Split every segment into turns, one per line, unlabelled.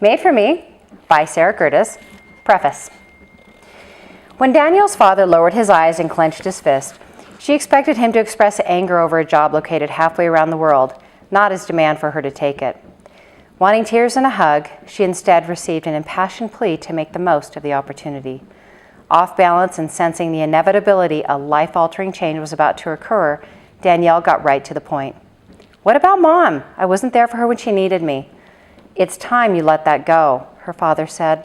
Made for Me by Sarah Curtis. Preface. When Danielle's father lowered his eyes and clenched his fist, she expected him to express anger over a job located halfway around the world, not his demand for her to take it. Wanting tears and a hug, she instead received an impassioned plea to make the most of the opportunity. Off balance and sensing the inevitability a life-altering change was about to occur, Danielle got right to the point. "What about Mom? I wasn't there for her when she needed me." "It's time you let that go," her father said.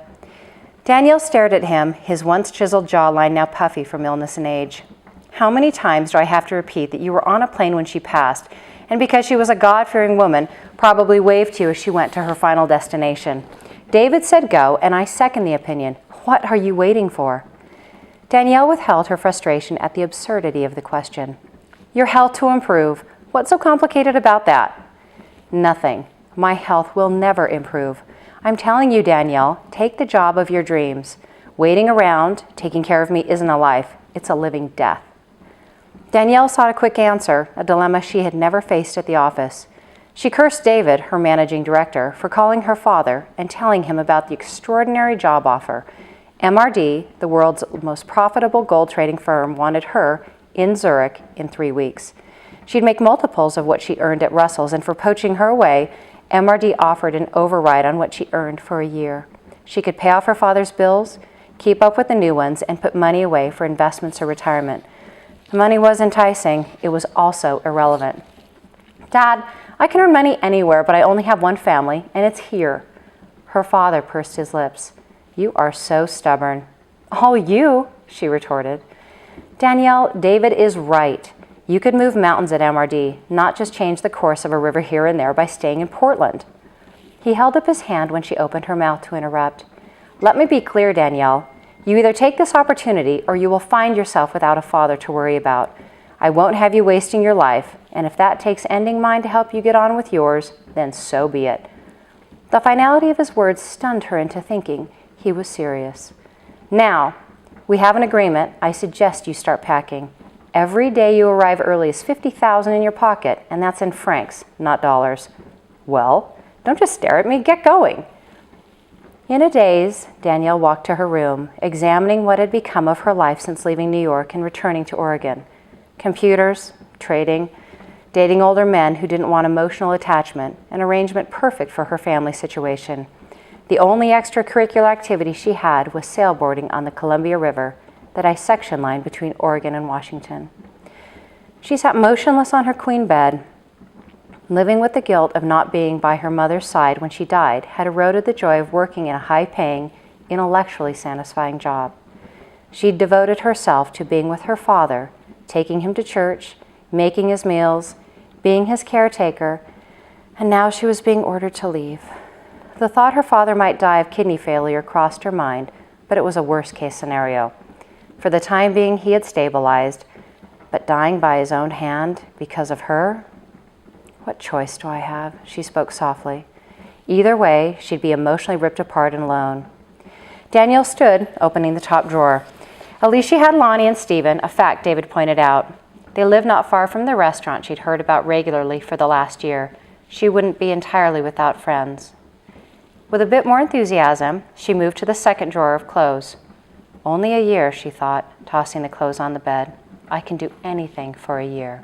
Danielle stared at him, his once chiseled jawline now puffy from illness and age. "How many times do I have to repeat that you were on a plane when she passed, and because she was a God-fearing woman, probably waved to you as she went to her final destination? David said go, and I second the opinion. What are you waiting for?" Danielle withheld her frustration at the absurdity of the question. "Your health to improve. What's so complicated about that?" "Nothing. My health will never improve. I'm telling you, Danielle, take the job of your dreams. Waiting around, taking care of me isn't a life. It's a living death." Danielle sought a quick answer, a dilemma she had never faced at the office. She cursed David, her managing director, for calling her father and telling him about the extraordinary job offer. MRD, the world's most profitable gold trading firm, wanted her in Zurich in 3 weeks. She'd make multiples of what she earned at Russell's, and for poaching her away, MRD offered an override on what she earned for a year. She could pay off her father's bills, keep up with the new ones, and put money away for investments or retirement. The money was enticing. It was also irrelevant. "Dad, I can earn money anywhere, but I only have one family, and it's here." Her father pursed his lips. "You are so stubborn." "All you," she retorted. "Danielle, David is right. You could move mountains at MRD, not just change the course of a river here and there by staying in Portland." He held up his hand when she opened her mouth to interrupt. "Let me be clear, Danielle. You either take this opportunity or you will find yourself without a father to worry about. I won't have you wasting your life, and if that takes ending mine to help you get on with yours, then so be it." The finality of his words stunned her into thinking he was serious. "Now, we have an agreement. I suggest you start packing. Every day you arrive early is $50,000 in your pocket, and that's in francs, not dollars." "Well, don't just stare at me. Get going." In a daze, Danielle walked to her room, examining what had become of her life since leaving New York and returning to Oregon. Computers, trading, dating older men who didn't want emotional attachment, an arrangement perfect for her family situation. The only extracurricular activity she had was sailboarding on the Columbia River, the dissection line between Oregon and Washington. She sat motionless on her queen bed. Living with the guilt of not being by her mother's side when she died had eroded the joy of working in a high-paying, intellectually satisfying job. She'd devoted herself to being with her father, taking him to church, making his meals, being his caretaker, and now she was being ordered to leave. The thought her father might die of kidney failure crossed her mind, but it was a worst-case scenario. For the time being, he had stabilized, but dying by his own hand because of her? "What choice do I have?" she spoke softly. Either way, she'd be emotionally ripped apart and alone. Danielle stood, opening the top drawer. At least she had Lonnie and Stephen, a fact David pointed out. They lived not far from the restaurant she'd heard about regularly for the last year. She wouldn't be entirely without friends. With a bit more enthusiasm, she moved to the second drawer of clothes. "Only a year," she thought, tossing the clothes on the bed. "I can do anything for a year."